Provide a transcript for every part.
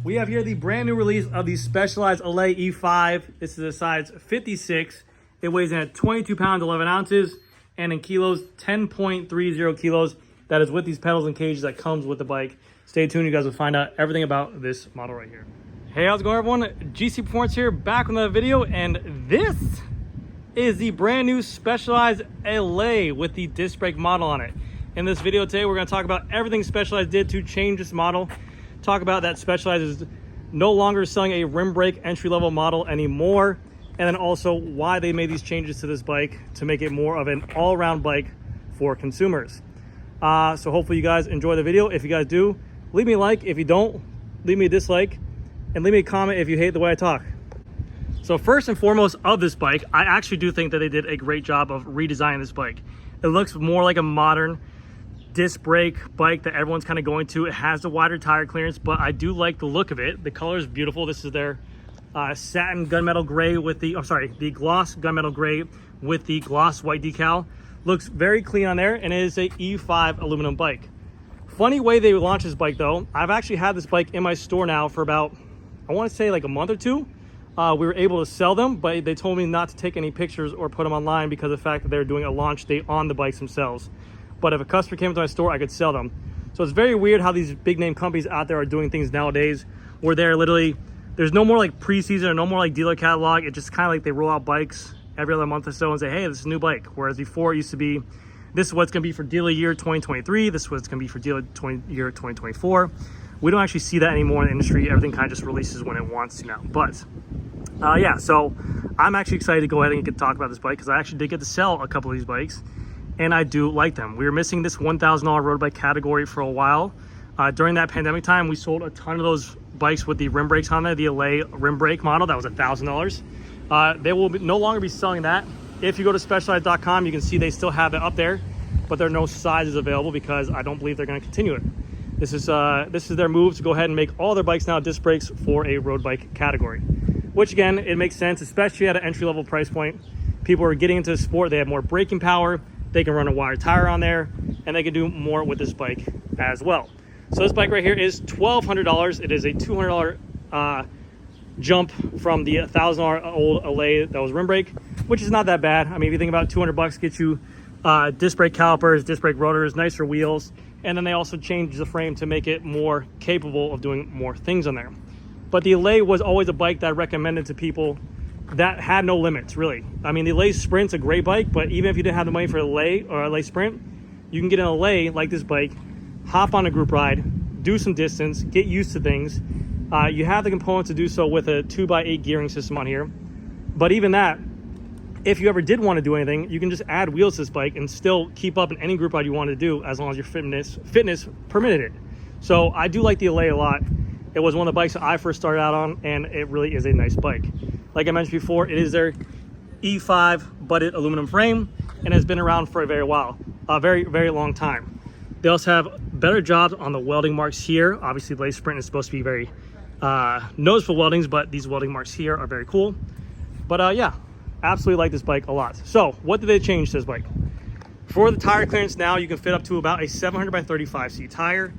We have here the brand new release of the Specialized Allez E5. This is a size 56. It weighs in at 22 pounds, 11 ounces, and in kilos, 10.30 kilos. That is with these pedals and cages that comes with the bike. Stay tuned, you guys will find out everything about this model right here. Hey, how's it going, everyone? GC Performance here, back with another video, and this is the brand new Specialized Allez with the disc brake model on it. In this video today, we're going to talk about everything Specialized did to change this model. Talk about that Specialized is no longer selling a rim brake entry-level model anymore, and then also why they made these changes to this bike to make it more of an all-around bike for consumers. So hopefully you guys enjoy the video. If you guys do, leave me a like. If you don't, leave me a dislike, and leave me a comment if you hate the way I talk. So first and foremost of this bike, I actually do think that they did a great job of redesigning this bike. It looks more like a modern disc brake bike that everyone's kind of going to. It has the wider tire clearance, but I do like the look of it. The color is beautiful. This is their satin gunmetal gray with the, the gloss gunmetal gray with the gloss white decal. Looks very clean on there, and it is a E5 aluminum bike. Funny way they launched this bike though. I've actually had this bike in my store now for about, I want to say like a month or two. We were able to sell them, but they told me not to take any pictures or put them online because of the fact that they're doing a launch date on the bikes themselves. But if a customer came to my store, I could sell them. So it's very weird how these big name companies out there are doing things nowadays where they're literally, there's no more like pre-season or no more like dealer catalog. It's just kind of like they roll out bikes every other month or so and say, hey, this is a new bike. Whereas before it used to be, this is what's gonna be for dealer year 2023. This is what's gonna be for dealer year 2024. We don't actually see that anymore in the industry. Everything kind of just releases when it wants to now. But yeah, so I'm actually excited to go ahead and get to talk about this bike because I actually did get to sell a couple of these bikes. And I do like them. We were missing this $1,000 road bike category for a while. During that pandemic time, we sold a ton of those bikes with the rim brakes on there, the Allez rim brake model. That was $1,000. They will no longer be selling that. If you go to specialized.com, you can see they still have it up there, but there are no sizes available because I don't believe they're going to continue it. This is their move to go ahead and make all their bikes now disc brakes for a road bike category, which again, it makes sense, especially at an entry-level price point. People are getting into the sport. They have more braking power. They can run a wider tire on there, and they can do more with this bike as well. So this bike right here is $1,200. It is a $200 jump from the $1,000 old Allez that was rim brake, which is not that bad. I mean, if you think about it, 200 bucks gets you disc brake calipers, disc brake rotors, nicer wheels, and then they also changed the frame to make it more capable of doing more things on there. But the Allez was always a bike that I recommended to people that had no limits, really. I mean, the Allez Sprint's a great bike, but even if you didn't have the money for Allez or Allez Sprint, you can get an Allez like this bike, hop on a group ride, do some distance, get used to things. You have the components to do so with a 2x8 gearing system on here. But even that, if you ever did want to do anything, you can just add wheels to this bike and still keep up in any group ride you want to do as long as your fitness permitted it. So I do like the Allez a lot. It was one of the bikes that I first started out on, and it really is a nice bike. Like I mentioned before, it is their E5 butted aluminum frame and has been around for a very very long time. They also have better jobs on the welding marks here. Obviously, the Allez Sprint is supposed to be very noticeable weldings, but these welding marks here are very cool. But yeah, absolutely like this bike a lot. So what did they change to this bike? For the tire clearance now, you can fit up to about a 700 by 35C tire.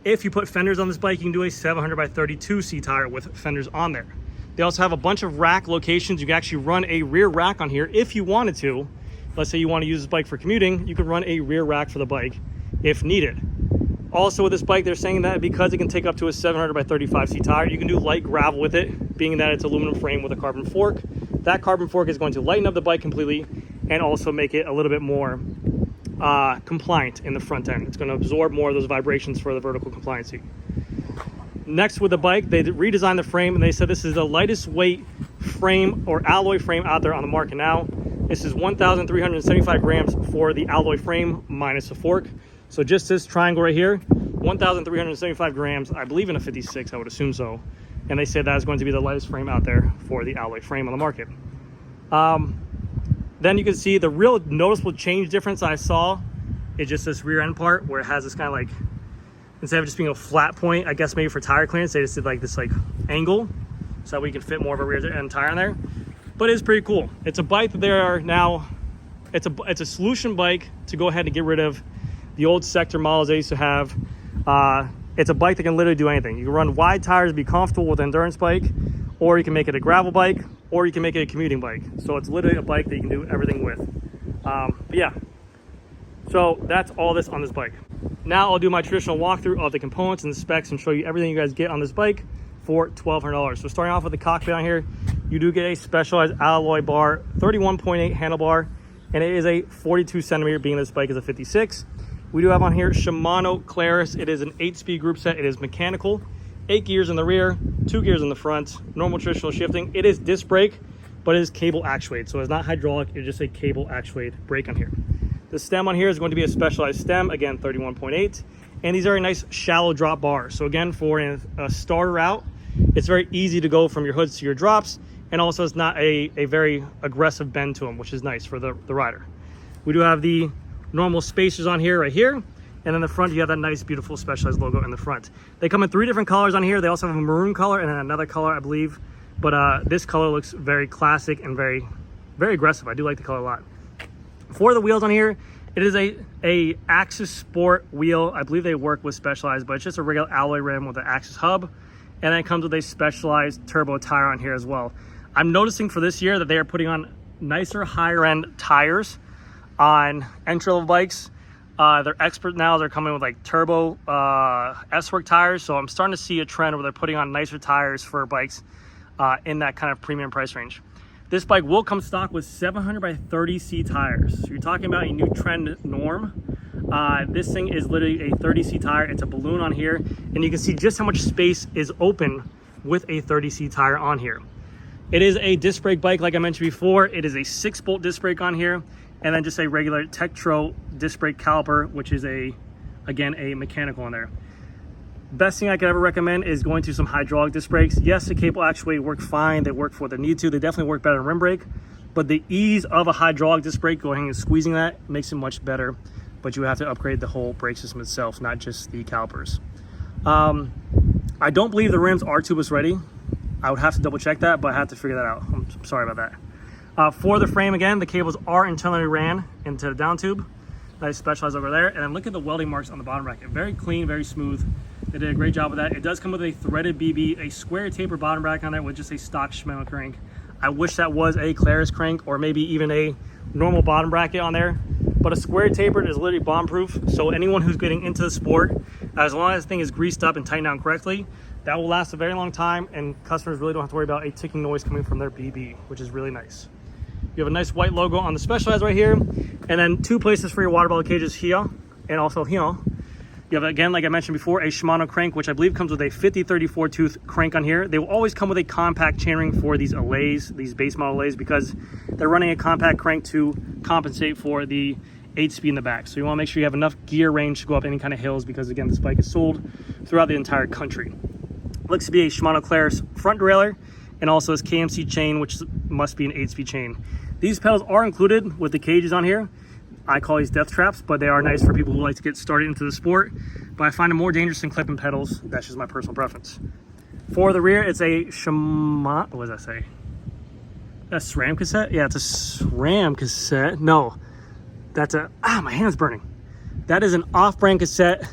If you put fenders on this bike, you can do a 700 by 32C tire with fenders on there. They also have a bunch of rack locations. You can actually run a rear rack on here if you wanted to. Let's say you want to use this bike for commuting, you can run a rear rack for the bike if needed. Also with this bike, they're saying that because it can take up to a 700 by 35C tire, you can do light gravel with it, being that it's aluminum frame with a carbon fork. That carbon fork is going to lighten up the bike completely and also make it a little bit more compliant in the front end. It's going to absorb more of those vibrations for the vertical compliancy. Next with the bike, they redesigned the frame and they said this is the lightest weight frame or alloy frame out there on the market now. This is 1,375 grams for the alloy frame minus a fork. So just this triangle right here, 1,375 grams, I believe in a 56, I would assume so. And they said that is going to be the lightest frame out there for the alloy frame on the market. Then you can see the real noticeable change difference I saw is just this rear end part where it has this kind of like, instead of just being a flat point, I guess maybe for tire clearance, they just did like this like angle so that we can fit more of a rear end tire in there. But it's pretty cool. It's a bike that there are now, it's a solution bike to go ahead and get rid of the old sector models they used to have. It's a bike that can literally do anything. You can run wide tires, be comfortable with an endurance bike, or you can make it a gravel bike, or you can make it a commuting bike. So it's literally a bike that you can do everything with. But yeah, so that's all this on this bike. Now I'll do my traditional walkthrough of the components and the specs and show you everything you guys get on this bike for $1,200. So starting off with the cockpit on here, you do get a specialized alloy bar, 31.8 handlebar, and it is a 42 centimeter, being this bike is a 56. We do have on here Shimano Claris. It is an 8-speed group set. It is mechanical, 8 gears in the rear, 2 gears in the front, normal traditional shifting. It is disc brake, but it is cable actuated. So it's not hydraulic, it's just a cable actuated brake on here. The stem on here is going to be a specialized stem, again, 31.8. And these are a nice shallow drop bars. So again, for a starter out, it's very easy to go from your hoods to your drops. And also it's not a very aggressive bend to them, which is nice for the rider. We do have the normal spacers on here, right here. And then the front, you have that nice, beautiful Specialized logo in the front. They come in 3 different colors on here. They also have a maroon color and then another color, I believe. But this color looks very classic and very, very aggressive. I do like the color a lot. For the wheels on here, it is a Axis Sport wheel. I believe they work with Specialized, but it's just a regular alloy rim with an Axis hub. And then it comes with a Specialized turbo tire on here as well. I'm noticing for this year that they are putting on nicer, higher end tires on entry-level bikes. They're expert now. They're coming with like turbo S-Work tires. So I'm starting to see a trend where they're putting on nicer tires for bikes in that kind of premium price range. This bike will come stock with 700 by 30C tires. So you're talking about a new trend norm. This thing is literally a 30C tire. It's a balloon on here. And you can see just how much space is open with a 30C tire on here. It is a disc brake bike, like I mentioned before. It is a 6-bolt disc brake on here, and then just a regular Tektro disc brake caliper, which is again a mechanical on there. Best thing I could ever recommend is going to some hydraulic disc brakes. Yes, the cable actually work fine. They work for what they need to. They definitely work better than rim brake, but the ease of a hydraulic disc brake, going and squeezing that, makes it much better. But you have to upgrade the whole brake system itself, not just the calipers. I don't believe the rims are tubeless ready. I would have to double check that, but I have to figure that out. I'm sorry about that. For the frame, again, the cables are internally ran into the down tube. Nice Specialized over there. And then look at the welding marks on the bottom bracket. Very clean, very smooth. They did a great job with that. It does come with a threaded BB, a square taper bottom bracket on there with just a stock Shimano crank. I wish that was a Claris crank or maybe even a normal bottom bracket on there. But a square tapered is literally bomb proof. So anyone who's getting into the sport, as long as the thing is greased up and tightened down correctly, that will last a very long time, and customers really don't have to worry about a ticking noise coming from their BB, which is really nice. You have a nice white logo on the Specialized right here, and then 2 places for your water bottle cages here, and also here. You have, again, like I mentioned before, a Shimano crank, which I believe comes with a 50-34 tooth crank on here. They will always come with a compact chainring for these Allays, these base model Allays, because they're running a compact crank to compensate for the 8-speed in the back. So you want to make sure you have enough gear range to go up any kind of hills, because again, this bike is sold throughout the entire country. Looks to be a Shimano Claris front derailleur, and also this KMC chain, which must be an 8-speed chain. These pedals are included with the cages on here. I call these death traps, but they are nice for people who like to get started into the sport. But I find them more dangerous than clipping pedals. That's just my personal preference. For the rear, it's a Shimano, what does that say? A SRAM cassette? Yeah, it's a SRAM cassette. No, that's a, my hand's burning. That is an off-brand cassette.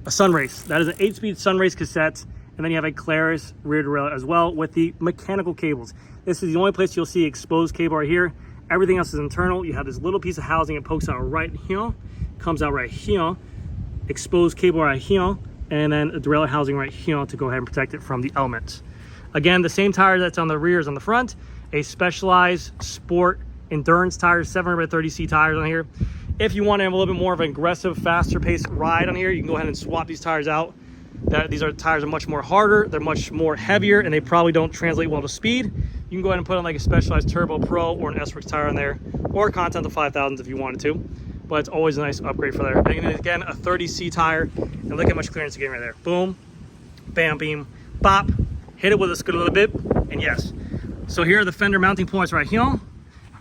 A Sunrace. That is an 8-speed Sunrace cassette. And then you have a Claris rear derailleur as well with the mechanical cables. This is the only place you'll see exposed cable right here. Everything else is internal. You have this little piece of housing. It pokes out right here, comes out right here, exposed cable right here, and then a derailleur housing right here to go ahead and protect it from the elements. Again, the same tire that's on the rear is on the front. A Specialized Sport Endurance tire, 700 by 30C tires on here. If you want to have a little bit more of an aggressive, faster paced ride on here, you can go ahead and swap these tires out. These tires are much more harder, they're much more heavier, and they probably don't translate well to speed. You can go ahead and put on like a Specialized Turbo Pro or an S-Works tire on there, or Continental 5000s if you wanted to. But it's always a nice upgrade for there. And again, a 30C tire, and look how much clearance you're getting right there. Boom, bam, beam, bop, hit it with a scooter a little bit, and yes. So here are the fender mounting points right here. And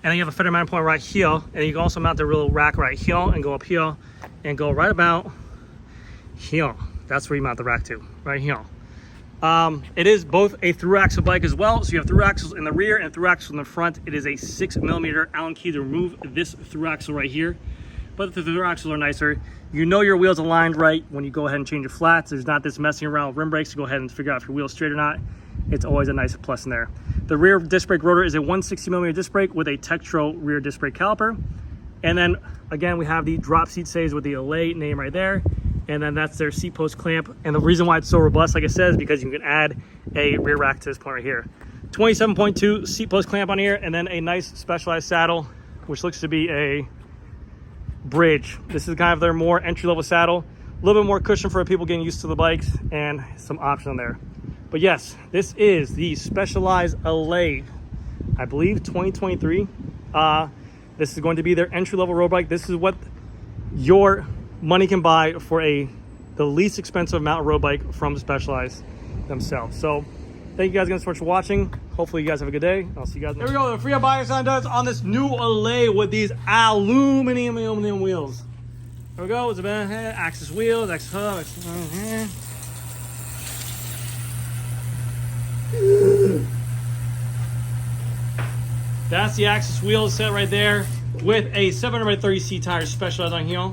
then you have a fender mounting point right here, and you can also mount the real rack right here and go up here and go right about here. That's where you mount the rack to, right here. It is both a through axle bike as well. So you have through axles in the rear and through axles in the front. It is a 6mm Allen key to remove this through axle right here. But the through axles are nicer. You know your wheels aligned right when you go ahead and change your flats. There's not this messing around with rim brakes to go ahead and figure out if your wheel's straight or not. It's always a nice plus in there. The rear disc brake rotor is a 160mm disc brake with a Tektro rear disc brake caliper. And then again, we have the drop seat stays with the Allez name right there. And then that's their seat post clamp. And the reason why it's so robust, like I said, is because you can add a rear rack to this point right here. 27.2 seat post clamp on here, and then a nice Specialized saddle, which looks to be a bridge. This is kind of their more entry-level saddle. A little bit more cushion for people getting used to the bikes, and some option on there. But yes, this is the Specialized Allez, I believe 2023. This is going to be their entry-level road bike. This is what your money can buy for the least expensive mountain road bike from Specialized themselves. So thank you guys again so much for watching. Hopefully you guys have a good day. I'll see you guys next time. Here we go, the free buyer sign does on this new Allez with these aluminum wheels. Here we go, it's a axis wheels, axis hub, axis That's the axis wheel set right there with a 700/30C tire Specialized on here.